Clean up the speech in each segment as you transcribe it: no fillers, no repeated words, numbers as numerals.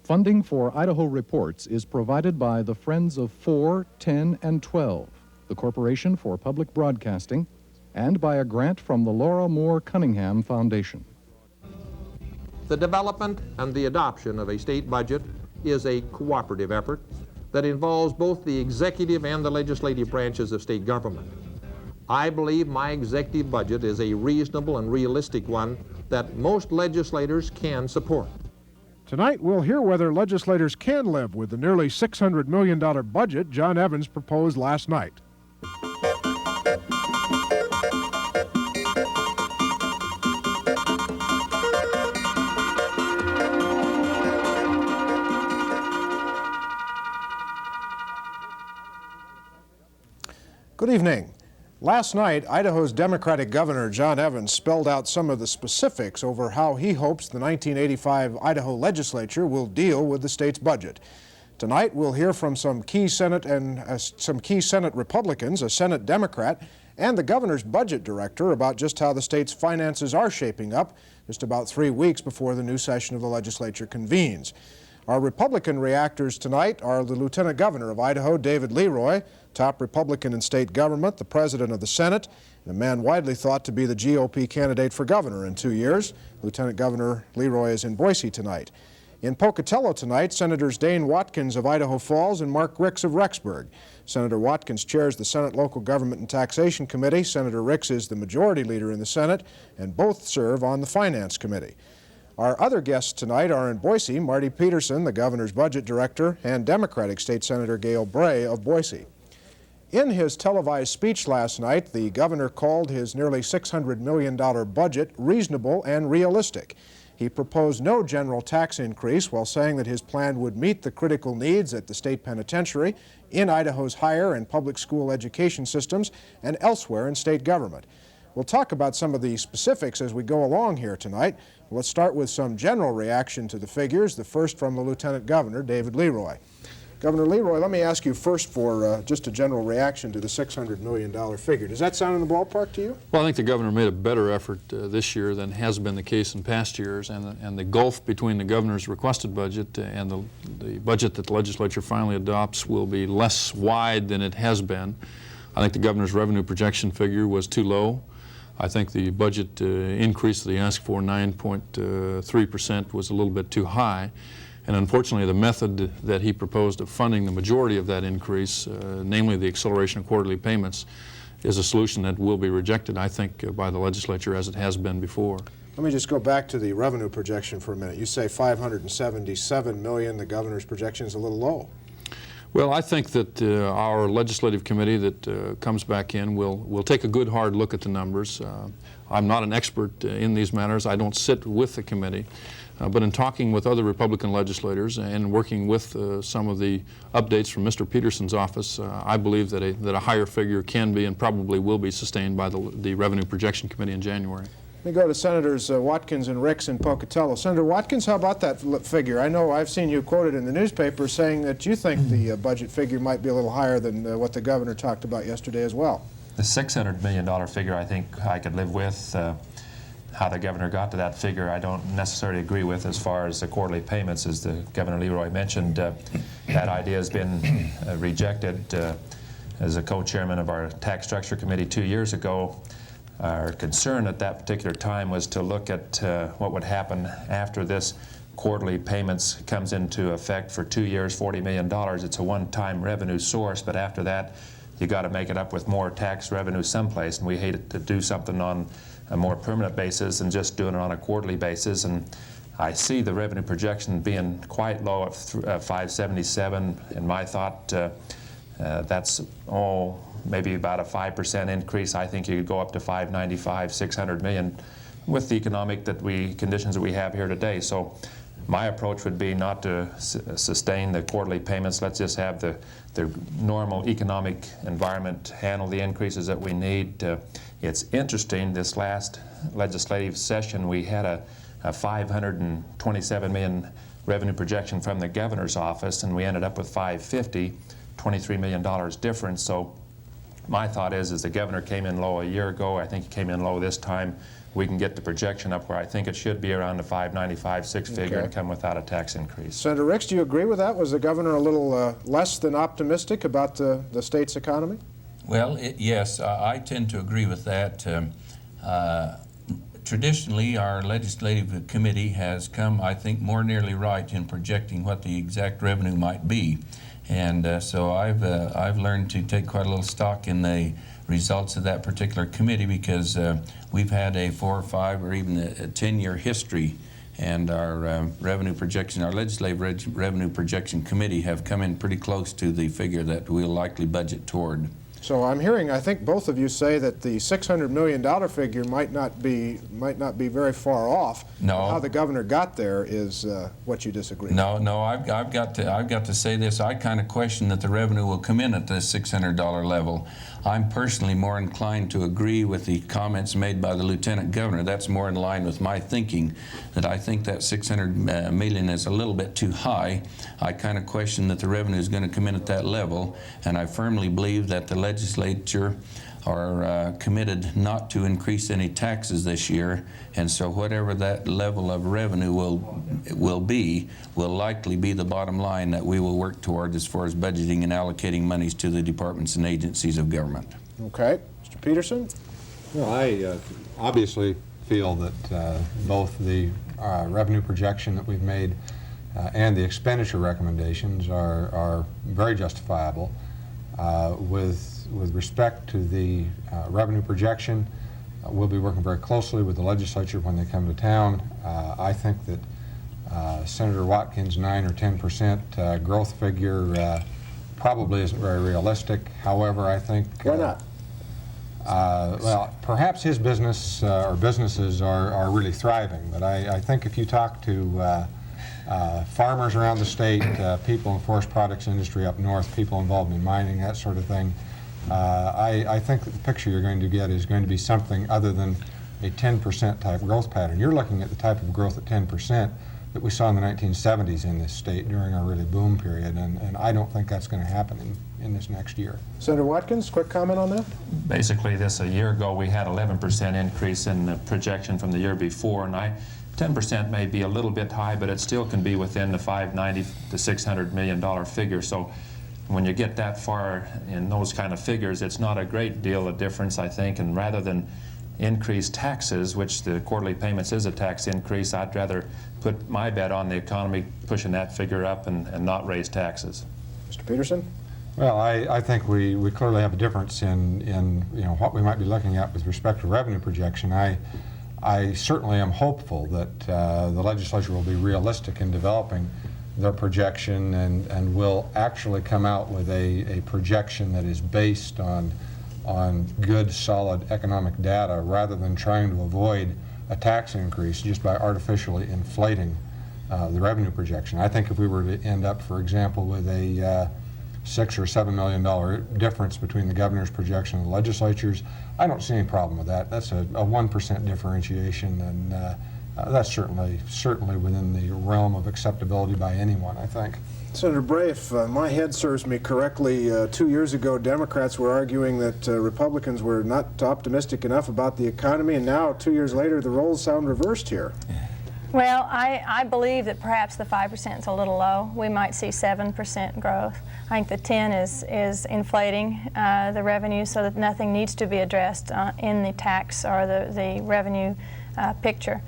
Funding for Idaho Reports is provided by the Friends of 4, 10, and 12, the Corporation for Public Broadcasting, and by a grant from the Laura Moore Cunningham Foundation. The development and the adoption of a state budget is a cooperative effort that involves both the executive and the legislative branches of state government. I believe my executive budget is a reasonable and realistic one that most legislators can support. Tonight, we'll hear whether legislators can live with the nearly $600 million budget John Evans proposed last night. Good evening. Last night, Idaho's Democratic Governor John Evans spelled out some of the specifics over how he hopes the 1985 Idaho legislature will deal with the state's budget. Tonight, we'll hear from some key Senate Republicans, a Senate Democrat, and the governor's budget director about just how the state's finances are shaping up just about 3 weeks before the new session of the legislature convenes. Our Republican reactors tonight are the Lieutenant Governor of Idaho, David Leroy, top Republican in state government, the President of the Senate, and a man widely thought to be the GOP candidate for governor in 2 years. Lieutenant Governor Leroy is in Boise tonight. In Pocatello tonight, Senators Dane Watkins of Idaho Falls and Mark Ricks of Rexburg. Senator Watkins chairs the Senate Local Government and Taxation Committee. Senator Ricks is the majority leader in the Senate, and both serve on the Finance Committee. Our other guests tonight are in Boise, Marty Peterson, the governor's budget director, and Democratic State Senator Gail Bray of Boise. In his televised speech last night, the governor called his nearly $600 million budget reasonable and realistic. He proposed no general tax increase while saying that his plan would meet the critical needs at the state penitentiary, in Idaho's higher and public school education systems, and elsewhere in state government. We'll talk about some of the specifics as we go along here tonight. Let's start with some general reaction to the figures, the first from the Lieutenant Governor, David Leroy. Governor Leroy, let me ask you first for just a general reaction to the $600 million figure. Does that sound in the ballpark to you? Well, I think the governor made a better effort this year than has been the case in past years, and the gulf between the governor's requested budget and the budget that the legislature finally adopts will be less wide than it has been. I think the governor's revenue projection figure was too low. I think the budget increase that he asked for, 9.3%, was a little bit too high. And unfortunately, the method that he proposed of funding the majority of that increase, namely the acceleration of quarterly payments, is a solution that will be rejected, I think, by the legislature as it has been before. Let me just go back to the revenue projection for a minute. You say $577 million. The governor's projection is a little low. Well, I think that our legislative committee that comes back in will take a good hard look at the numbers. I'm not an expert in these matters. I don't sit with the committee. But in talking with other Republican legislators and working with some of the updates from Mr. Peterson's office, I believe that a higher figure can be and probably will be sustained by the Revenue Projection Committee in January. Let me go to Senators Watkins and Ricks in Pocatello. Senator Watkins, how about that figure? I know I've seen you quoted in the newspaper saying that you think the budget figure might be a little higher than what the governor talked about yesterday as well. The $600 million figure I think I could live with. How the governor got to that figure I don't necessarily agree with as far as the quarterly payments, as the Governor Leroy mentioned. That idea has been rejected. As a co-chairman of our tax structure committee 2 years ago, our concern at that particular time was to look at what would happen after this quarterly payments comes into effect for 2 years, $40 million. It's a one-time revenue source, but after that you got to make it up with more tax revenue someplace, and we hated to do something on a more permanent basis and just doing it on a quarterly basis. And I see the revenue projection being quite low at 577. In my thought, that's maybe about a 5% increase. I think you could go up to 595, 600 million with the economic conditions that we have here today. So my approach would be not to sustain the quarterly payments. Let's just have the normal economic environment handle the increases that we need. It's interesting, this last legislative session we had a $527 million revenue projection from the governor's office, and we ended up with $550, $23 million difference. So my thought is the governor came in low a year ago. I think he came in low this time. we can get the projection up where I think it should be around the 595, 6 figure Okay. and come without a tax increase. Senator Ricks, do you agree with that? Was the governor a little less than optimistic about the state's economy? Well, yes, I tend to agree with that. Traditionally, our legislative committee has come, I think, more nearly right in projecting what the exact revenue might be. And so I've learned to take quite a little stock in the results of that particular committee, because we've had a 4 or 5 or even a 10-year history, and our revenue projection, our legislative revenue projection committee have come in pretty close to the figure that we'll likely budget toward. So I'm hearing, I think both of you say that the $600 million figure might not be very far off. No. How the governor got there is what you disagree with. No, I've got to say this. I kind of question that the revenue will come in at the $600 level. I'm personally more inclined to agree with the comments made by the Lieutenant Governor. That's more in line with my thinking, that I think that $600 million is a little bit too high. I kind of question that the revenue is going to come in at that level, and I firmly believe that the legislature are committed not to increase any taxes this year, and so whatever that level of revenue will be will likely be the bottom line that we will work toward as far as budgeting and allocating monies to the departments and agencies of government. Okay. Mr. Peterson? Well, I obviously feel that both the revenue projection that we've made and the expenditure recommendations are very justifiable. With respect to the revenue projection, we'll be working very closely with the legislature when they come to town. I think that Senator Watkins' 9 or 10% growth figure probably isn't very realistic. However, I think... Why not? Well, perhaps his business or businesses are really thriving, but I think if you talk to farmers around the state, people in forest products industry up north, people involved in mining, that sort of thing, I think that the picture you're going to get is going to be something other than a 10% type growth pattern. You're looking at the type of growth at 10% that we saw in the 1970s in this state during our really boom period, and I don't think that's going to happen in this next year. Senator Watkins, quick comment on that? Basically, a year ago we had 11% increase in the projection from the year before, and 10% may be a little bit high, but it still can be within the $590 to $600 million figure. So when you get that far in those kind of figures, it's not a great deal of difference, I think, and rather than increase taxes, which the quarterly payments is a tax increase, I'd rather put my bet on the economy pushing that figure up and not raise taxes. Mr. Peterson? Well, I think we clearly have a difference in what we might be looking at with respect to revenue projection. I certainly am hopeful that the legislature will be realistic in developing their projection and will actually come out with a projection that is based on good, solid economic data, rather than trying to avoid a tax increase just by artificially inflating the revenue projection. I think if we were to end up, for example, with a $6 or $7 million difference between the governor's projection and the legislature's, I don't see any problem with that. That's a 1% differentiation, and that's certainly within the realm of acceptability by anyone, I think. Senator Bray, if my head serves me correctly, 2 years ago Democrats were arguing that Republicans were not optimistic enough about the economy, and now 2 years later the roles sound reversed here. Well, I believe that perhaps the 5% is a little low. We might see 7% growth. I think the 10 is inflating the revenue so that nothing needs to be addressed in the tax or the revenue picture.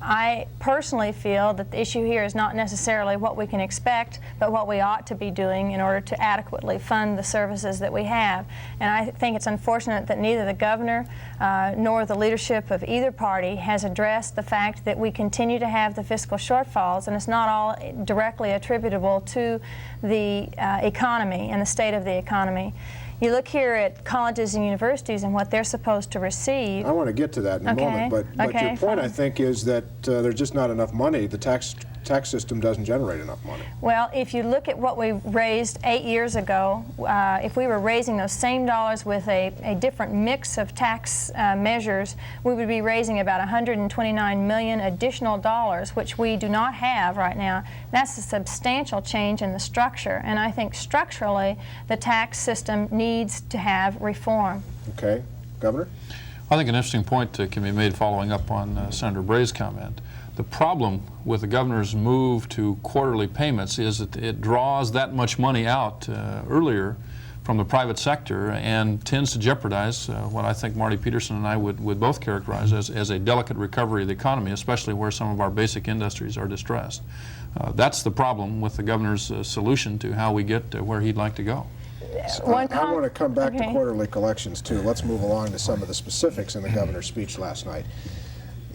I personally feel that the issue here is not necessarily what we can expect, but what we ought to be doing in order to adequately fund the services that we have. And I think it's unfortunate that neither the governor nor the leadership of either party has addressed the fact that we continue to have the fiscal shortfalls, and it's not all directly attributable to the economy and the state of the economy. You look here at colleges and universities and what they're supposed to receive. I want to get to that in a moment, but your point, I think, is that there's just not enough money. The tax system doesn't generate enough money. Well, if you look at what we raised 8 years ago, if we were raising those same dollars with a different mix of tax measures, we would be raising about $129 million additional dollars, which we do not have right now. That's a substantial change in the structure, and I think structurally the tax system needs to have reform. Okay. Governor? I think an interesting point can be made following up on Senator Bray's comment. The problem with the governor's move to quarterly payments is that it draws that much money out earlier from the private sector and tends to jeopardize what I think Marty Peterson and I would both characterize as a delicate recovery of the economy, especially where some of our basic industries are distressed. That's the problem with the governor's solution to how we get to where he'd like to go. I want to come back to quarterly collections too. Let's move along to some of the specifics in the governor's speech last night.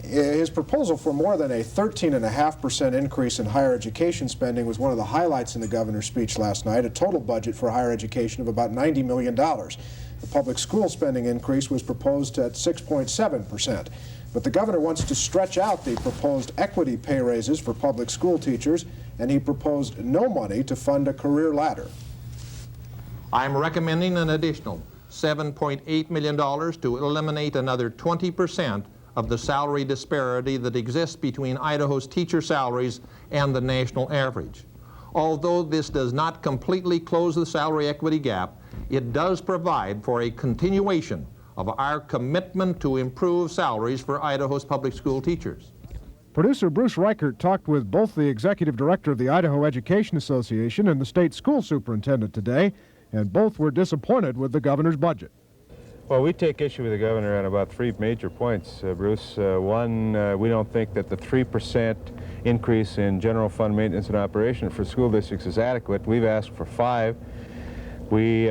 His proposal for more than a 13.5% increase in higher education spending was one of the highlights in the governor's speech last night, a total budget for higher education of about $90 million. The public school spending increase was proposed at 6.7%. But the governor wants to stretch out the proposed equity pay raises for public school teachers, and he proposed no money to fund a career ladder. I'm recommending an additional $7.8 million to eliminate another 20% of the salary disparity that exists between Idaho's teacher salaries and the national average. Although this does not completely close the salary equity gap, it does provide for a continuation of our commitment to improve salaries for Idaho's public school teachers. Producer Bruce Reichert talked with both the executive director of the Idaho Education Association and the state school superintendent today, and both were disappointed with the governor's budget. Well, we take issue with the governor on about 3 major points, Bruce. One, we don't think that the 3% increase in general fund maintenance and operation for school districts is adequate. We've asked for 5. We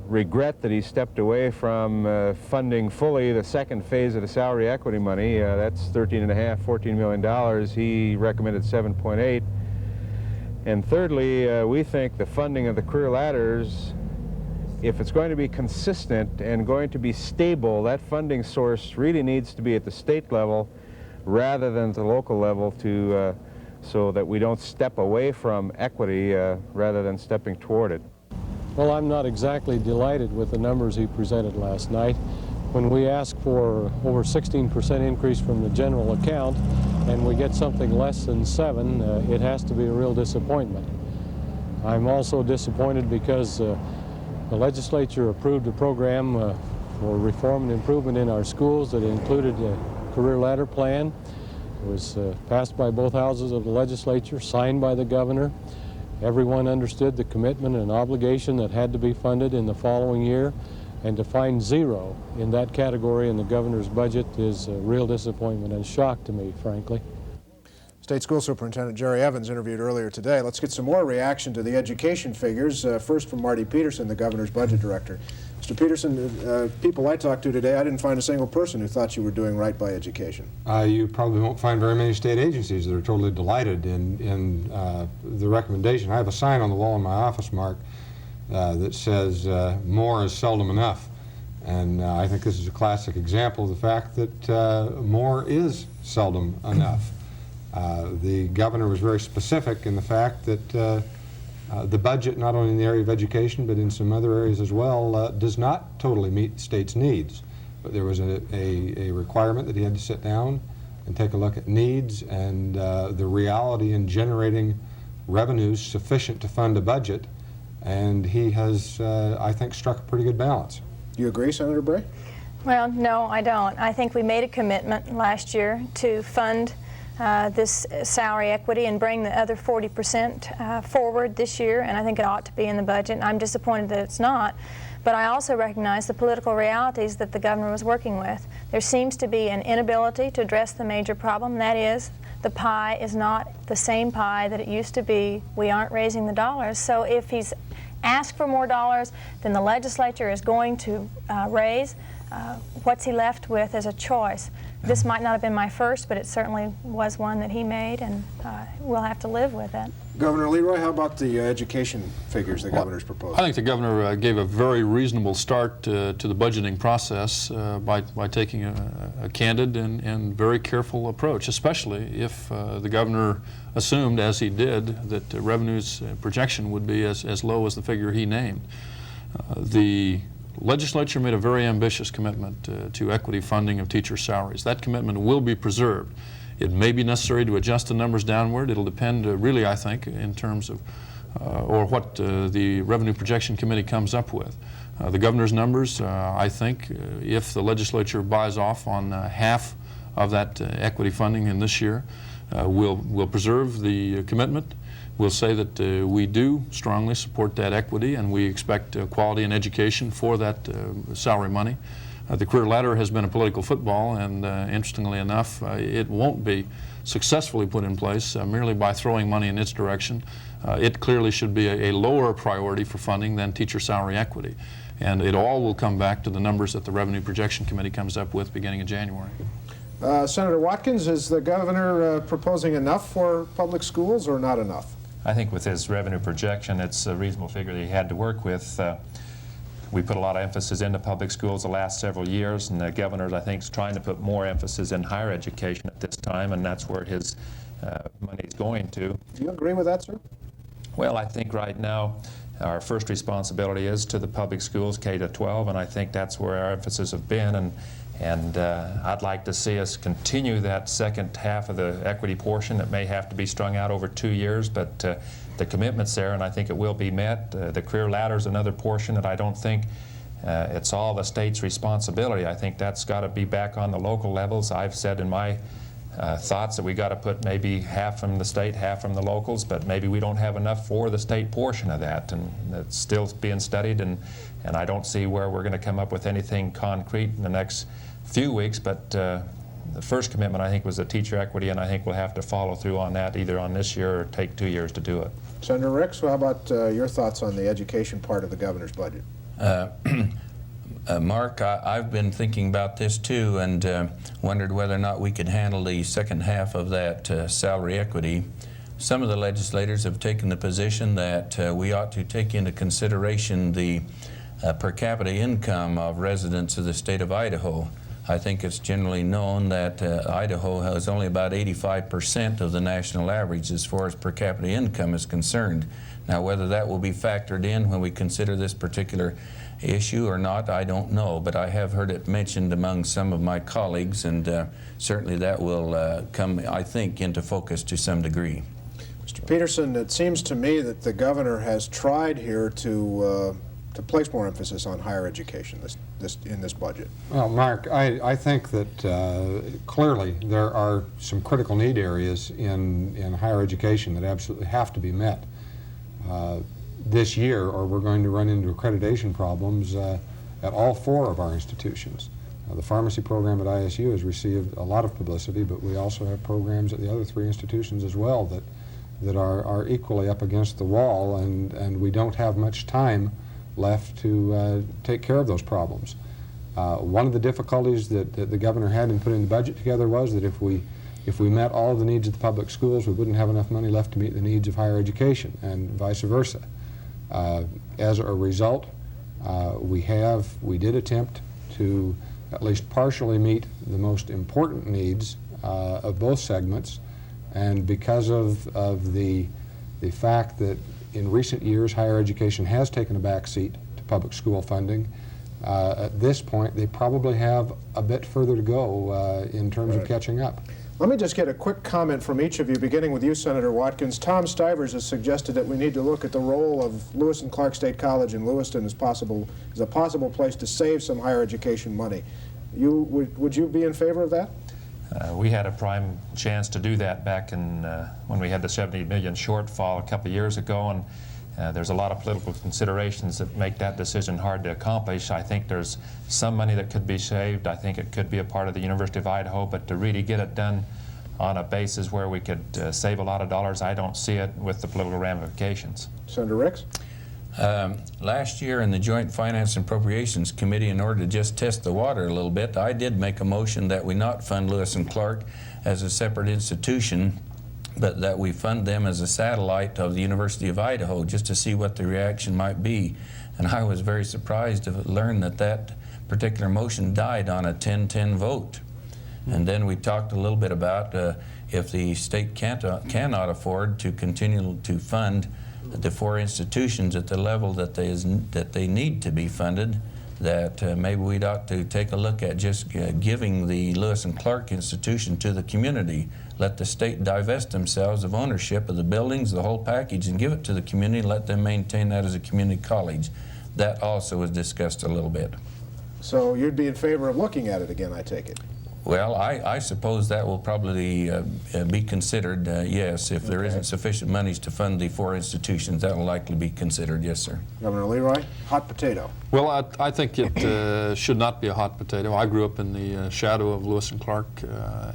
regret that he stepped away from funding fully the second phase of the salary equity money. That's $13.5–14 million. He recommended 7.8. And thirdly, we think the funding of the career ladders, if it's going to be consistent and going to be stable, that funding source really needs to be at the state level rather than at the local level to, so that we don't step away from equity rather than stepping toward it. Well, I'm not exactly delighted with the numbers he presented last night. When we ask for over 16% increase from the general account and we get something less than 7, it has to be a real disappointment. I'm also disappointed because the legislature approved a program for reform and improvement in our schools that included a career ladder plan. It was passed by both houses of the legislature, signed by the governor. Everyone understood the commitment and obligation that had to be funded in the following year, and to find 0 in that category in the governor's budget is a real disappointment and shock to me, frankly. State School Superintendent Jerry Evans interviewed earlier today. Let's get some more reaction to the education figures. First from Marty Peterson, the governor's budget director. Mr. Peterson, people I talked to today, I didn't find a single person who thought you were doing right by education. You probably won't find very many state agencies that are totally delighted in the recommendation. I have a sign on the wall in my office, Mark, that says more is seldom enough. And I think this is a classic example of the fact that more is seldom enough. The governor was very specific in the fact that the budget, not only in the area of education, but in some other areas as well, does not totally meet the state's needs. But there was a requirement that he had to sit down and take a look at needs and the reality in generating revenues sufficient to fund a budget. And he has, I think, struck a pretty good balance. Do you agree, Senator Bray? Well, no, I don't. I think we made a commitment last year to fund this salary equity and bring the other 40% forward this year, and I think it ought to be in the budget. I'm disappointed that it's not, but I also recognize the political realities that the governor was working with. There seems to be an inability to address the major problem, that is, the pie is not the same pie that it used to be. We aren't raising the dollars, so if he's asked for more dollars than the legislature is going to raise, what's he left with as a choice? This might not have been my first, but it certainly was one that he made, and we'll have to live with it. Governor Leroy, how about the education figures the governor's proposed? I think the governor gave a very reasonable start to the budgeting process by taking a candid and very careful approach, especially if the governor assumed, as he did, that the revenues projection would be as low as the figure he named. The legislature made a very ambitious commitment to equity funding of teacher salaries. That commitment will be preserved. It may be necessary to adjust the numbers downward. It'll depend really, I think, in terms of or what the Revenue Projection Committee comes up with. The governor's numbers, I think, if the legislature buys off on half of that equity funding in this year, will preserve the commitment. We'll say that we do strongly support that equity, and we expect quality in education for that salary money. The career ladder has been a political football, and interestingly enough, it won't be successfully put in place merely by throwing money in its direction. It clearly should be a lower priority for funding than teacher salary equity. And it all will come back to the numbers that the Revenue Projection Committee comes up with beginning in January. Senator Watkins, is the governor proposing enough for public schools or not enough? I think with his revenue projection, it's a reasonable figure that he had to work with. We put a lot of emphasis into public schools the last several years, and the governor, I think, is trying to put more emphasis in higher education at this time, and that's where his money is going to. Do you agree with that, sir? Well, I think right now our first responsibility is to the public schools, K-12, and I think that's where our emphasis has been. And I'd like to see us continue that second half of the equity portion. It may have to be strung out over 2 years, but the commitment's there, and I think it will be met. The career ladder is another portion that I don't think it's all the state's responsibility. I think that's got to be back on the local levels. I've said in my thoughts that we got to put maybe half from the state, half from the locals, but maybe we don't have enough for the state portion of that, and it's still being studied, and I don't see where we're going to come up with anything concrete in the next few weeks, but the first commitment, I think, was the teacher equity, and I think we'll have to follow through on that either on this year or take 2 years to do it. Senator Ricks, how about your thoughts on the education part of the governor's budget? Mark, I've been thinking about this too, and wondered whether or not we could handle the second half of that salary equity. Some of the legislators have taken the position that we ought to take into consideration the per capita income of residents of the state of Idaho. I think it's generally known that Idaho has only about 85% of the national average as far as per capita income is concerned. Now, whether that will be factored in when we consider this particular issue or not, I don't know, but I have heard it mentioned among some of my colleagues, and certainly that will come, I think, into focus to some degree. Mr. Peterson, it seems to me that the governor has tried here to place more emphasis on higher education in this budget. Well, Mark, I think that clearly there are some critical need areas in higher education that absolutely have to be met this year, or we're going to run into accreditation problems at all 4 of our institutions. The pharmacy program at ISU has received a lot of publicity, but we also have programs at the other 3 institutions as well that are equally up against the wall, and we don't have much time left to take care of those problems. One of the difficulties that the governor had in putting the budget together was that if we met all of the needs of the public schools, we wouldn't have enough money left to meet the needs of higher education, and vice versa. As a result, we did attempt to at least partially meet the most important needs of both segments, and because of the fact that in recent years higher education has taken a back seat to public school funding, at this point they probably have a bit further to go in terms of catching up. Let me just get a quick comment from each of you, beginning with you, Senator Watkins. Tom Stivers has suggested that we need to look at the role of Lewis and Clark State College in Lewiston as a possible place to save some higher education money. Would you be in favor of that? We had a prime chance to do that back in when we had the $70 million shortfall a couple of years ago, and there's a lot of political considerations that make that decision hard to accomplish. I think there's some money that could be saved. I think it could be a part of the University of Idaho, but to really get it done on a basis where we could save a lot of dollars, I don't see it with the political ramifications. Senator Ricks? Last year in the Joint Finance and Appropriations Committee, in order to just test the water a little bit, I did make a motion that we not fund Lewis and Clark as a separate institution, but that we fund them as a satellite of the University of Idaho, just to see what the reaction might be. And I was very surprised to learn that that particular motion died on a 10-10 vote. And then we talked a little bit about if the state cannot afford to continue to fund the 4 institutions at the level that they need to be funded, that maybe we'd ought to take a look at just giving the Lewis and Clark institution to the community. Let the state divest themselves of ownership of the buildings, the whole package, and give it to the community and let them maintain that as a community college. That also was discussed a little bit. So you'd be in favor of looking at it again, I take it? Well, I suppose that will probably be considered, yes. If there isn't sufficient monies to fund the 4 institutions, that will likely be considered, yes, sir. Governor Leroy, hot potato. Well, I think it should not be a hot potato. I grew up in the shadow of Lewis and Clark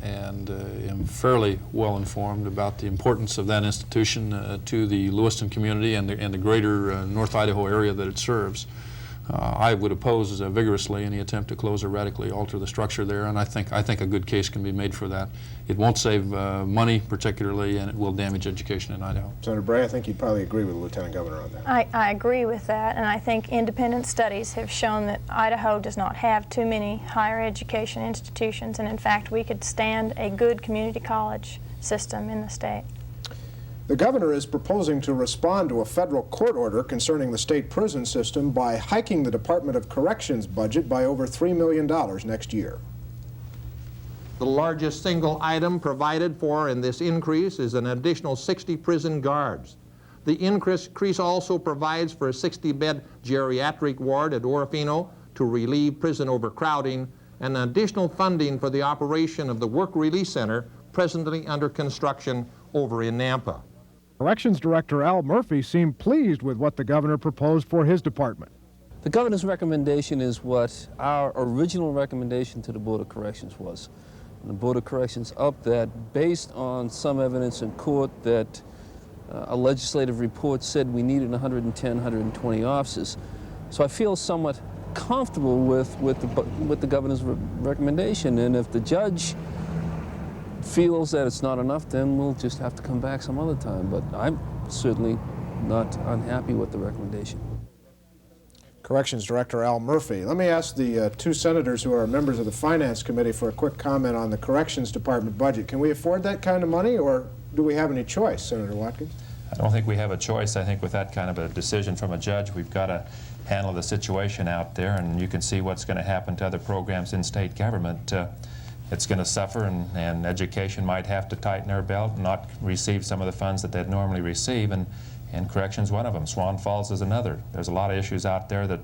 and am fairly well informed about the importance of that institution to the Lewiston community and the greater North Idaho area that it serves. I would oppose vigorously any attempt to close or radically alter the structure there, and I think a good case can be made for that. It won't save money particularly, and it will damage education in Idaho. Senator Bray, I think you'd probably agree with the Lieutenant Governor on that. I agree with that, and I think independent studies have shown that Idaho does not have too many higher education institutions, and in fact we could stand a good community college system in the state. The governor is proposing to respond to a federal court order concerning the state prison system by hiking the Department of Corrections budget by over $3 million next year. The largest single item provided for in this increase is an additional 60 prison guards. The increase also provides for a 60-bed geriatric ward at Orofino to relieve prison overcrowding, and additional funding for the operation of the Work Release Center presently under construction over in Nampa. Corrections Director Al Murphy seemed pleased with what the governor proposed for his department. The governor's recommendation is what our original recommendation to the Board of Corrections was. And the Board of Corrections upped that based on some evidence in court that a legislative report said we needed 110, 120 officers. So I feel somewhat comfortable with the governor's recommendation, and if the judge feels that it's not enough, then we'll just have to come back some other time. But I'm certainly not unhappy with the recommendation. Corrections Director Al Murphy. Let me ask the 2 senators who are members of the Finance Committee for a quick comment on the Corrections Department budget. Can we afford that kind of money, or do we have any choice, Senator Watkins? I don't think we have a choice. I think with that kind of a decision from a judge, we've got to handle the situation out there, and you can see what's going to happen to other programs in state government. It's going to suffer, and education might have to tighten their belt and not receive some of the funds that they'd normally receive, and correction's one of them. Swan Falls is another. There's a lot of issues out there that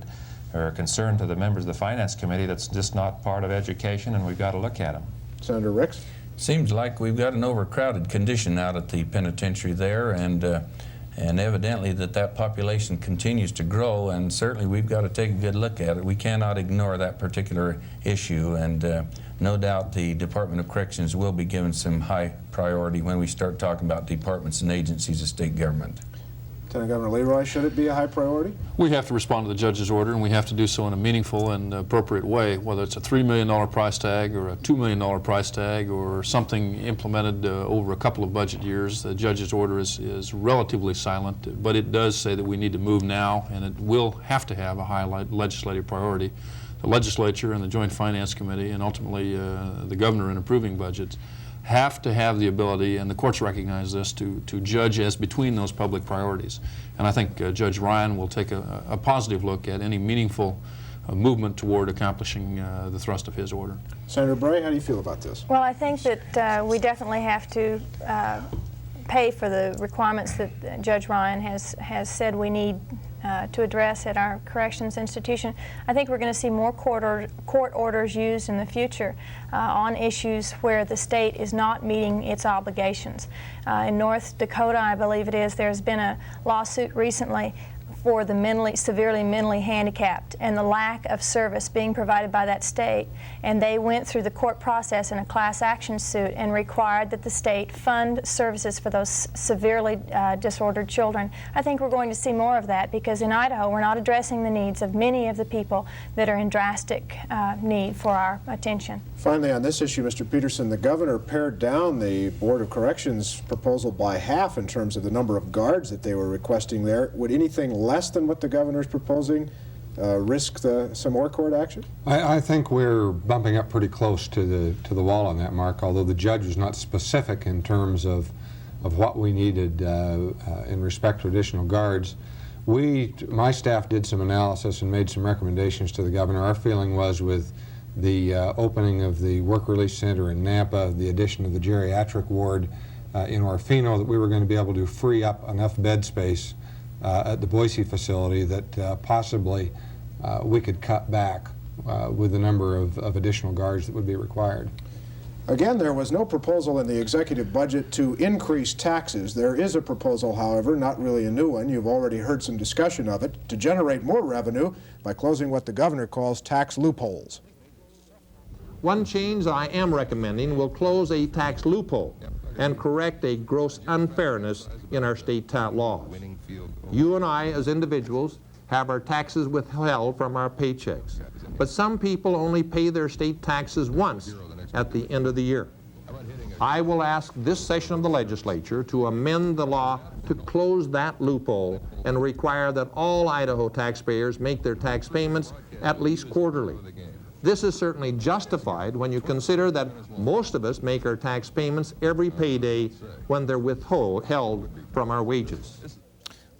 are a concern to the members of the Finance Committee that's just not part of education, and we've got to look at them. Senator Ricks? Seems like we've got an overcrowded condition out at the penitentiary there, and evidently that population continues to grow, and certainly we've got to take a good look at it. We cannot ignore that particular issue, and no doubt the Department of Corrections will be given some high priority when we start talking about departments and agencies of state government. Lieutenant Governor Leroy, should it be a high priority? We have to respond to the judge's order, and we have to do so in a meaningful and appropriate way, whether it's a $3 million price tag or a $2 million price tag or something implemented over a couple of budget years. The judge's order is relatively silent, but it does say that we need to move now, and it will have to have a high legislative priority. The legislature and the Joint Finance Committee, and ultimately the governor in approving budgets, have to have the ability, and the courts recognize this, to judge as between those public priorities. And I think Judge Ryan will take a positive look at any meaningful movement toward accomplishing the thrust of his order. Senator Bray, how do you feel about this? Well, I think that we definitely have to pay for the requirements that Judge Ryan has said we need to address at our corrections institution. I think we're going to see more court orders used in the future on issues where the state is not meeting its obligations. In North Dakota, I believe it is, there's been a lawsuit recently for the severely mentally handicapped and the lack of service being provided by that state. And they went through the court process in a class action suit and required that the state fund services for those severely disordered children. I think we're going to see more of that because in Idaho we're not addressing the needs of many of the people that are in drastic need for our attention. Finally, on this issue, Mr. Peterson, the governor pared down the Board of Corrections proposal by half in terms of the number of guards that they were requesting there. Would anything less than what the governor is proposing risk some more court action? I think we're bumping up pretty close to the wall on that, Mark, although the judge was not specific in terms of what we needed in respect to additional guards. My staff did some analysis and made some recommendations to the governor. Our feeling was with the opening of the Work Release Center in Nampa, the addition of the geriatric ward in Orofino, that we were going to be able to free up enough bed space at the Boise facility that possibly we could cut back with the number of additional guards that would be required. Again, there was no proposal in the executive budget to increase taxes. There is a proposal, however, not really a new one. You've already heard some discussion of it, to generate more revenue by closing what the governor calls tax loopholes. One change I am recommending will close a tax loophole and correct a gross unfairness in our state laws. You and I, as individuals, have our taxes withheld from our paychecks. But some people only pay their state taxes once at the end of the year. I will ask this session of the legislature to amend the law to close that loophole and require that all Idaho taxpayers make their tax payments at least quarterly. This is certainly justified when you consider that most of us make our tax payments every payday when they're withheld from our wages.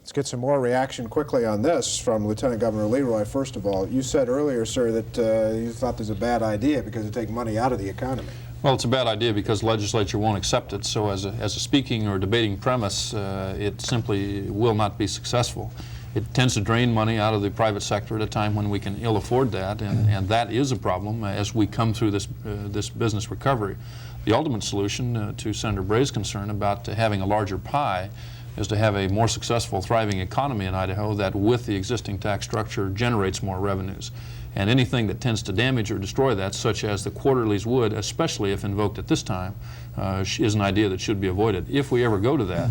Let's get some more reaction quickly on this from Lieutenant Governor Leroy. First of all, you said earlier, sir, that you thought this was a bad idea because it takes money out of the economy. Well, it's a bad idea because the legislature won't accept it. So as a speaking or debating premise, it simply will not be successful. It tends to drain money out of the private sector at a time when we can ill afford that, and that is a problem as we come through this business recovery. The ultimate solution to Senator Bray's concern about having a larger pie is to have a more successful, thriving economy in Idaho that, with the existing tax structure, generates more revenues. And anything that tends to damage or destroy that, such as the quarterlies would, especially if invoked at this time, is an idea that should be avoided. If we ever go to that,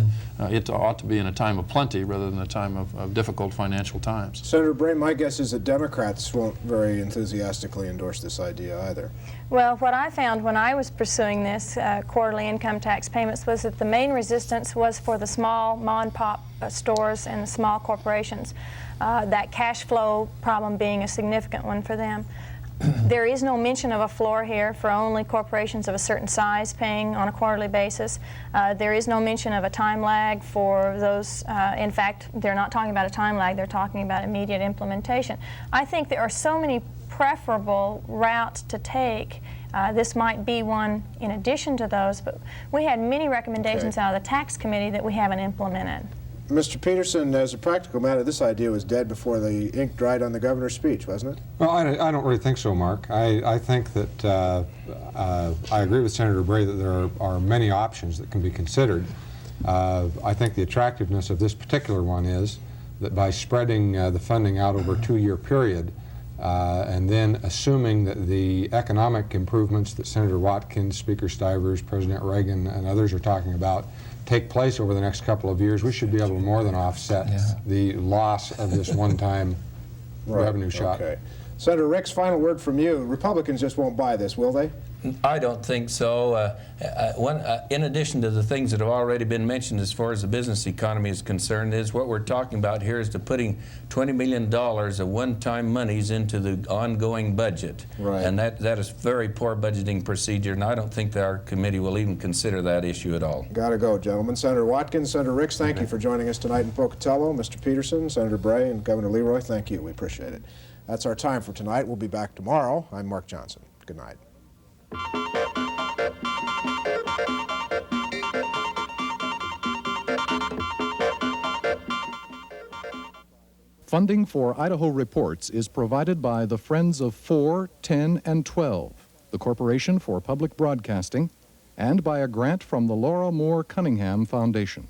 it ought to be in a time of plenty rather than a time of difficult financial times. Senator Bray, my guess is that Democrats won't very enthusiastically endorse this idea either. Well, what I found when I was pursuing this quarterly income tax payments was that the main resistance was for the small mom-and-pop stores and the small corporations. That cash flow problem being a significant one for them. There is no mention of a floor here for only corporations of a certain size paying on a quarterly basis. There is no mention of a time lag for those. In fact, they're not talking about a time lag, they're talking about immediate implementation. I think there are so many preferable routes to take. This might be one in addition to those, but we had many recommendations out of the tax committee that we haven't implemented. Mr. Peterson, as a practical matter, this idea was dead before the ink dried on the governor's speech, wasn't it? Well, I don't really think so, Mark. I think that I agree with Senator Bray that there are many options that can be considered. I think the attractiveness of this particular one is that by spreading the funding out over a 2-year period, and then assuming that the economic improvements that Senator Watkins, Speaker Stivers, President Reagan, and others are talking about take place over the next couple of years, we should be able to more than offset the loss of this one-time revenue shot. Okay. Senator Ricks, final word from you. Republicans just won't buy this, will they? I don't think so. In addition to the things that have already been mentioned as far as the business economy is concerned, is what we're talking about here is to putting $20 million of one-time monies into the ongoing budget. Right. And that is very poor budgeting procedure, and I don't think that our committee will even consider that issue at all. Got to go, gentlemen. Senator Watkins, Senator Ricks, thank you for joining us tonight in Pocatello. Mr. Peterson, Senator Bray, and Governor Leroy, thank you. We appreciate it. That's our time for tonight. We'll be back tomorrow. I'm Mark Johnson. Good night. Funding for Idaho Reports is provided by the Friends of 4, 10, and 12, the Corporation for Public Broadcasting, and by a grant from the Laura Moore Cunningham Foundation.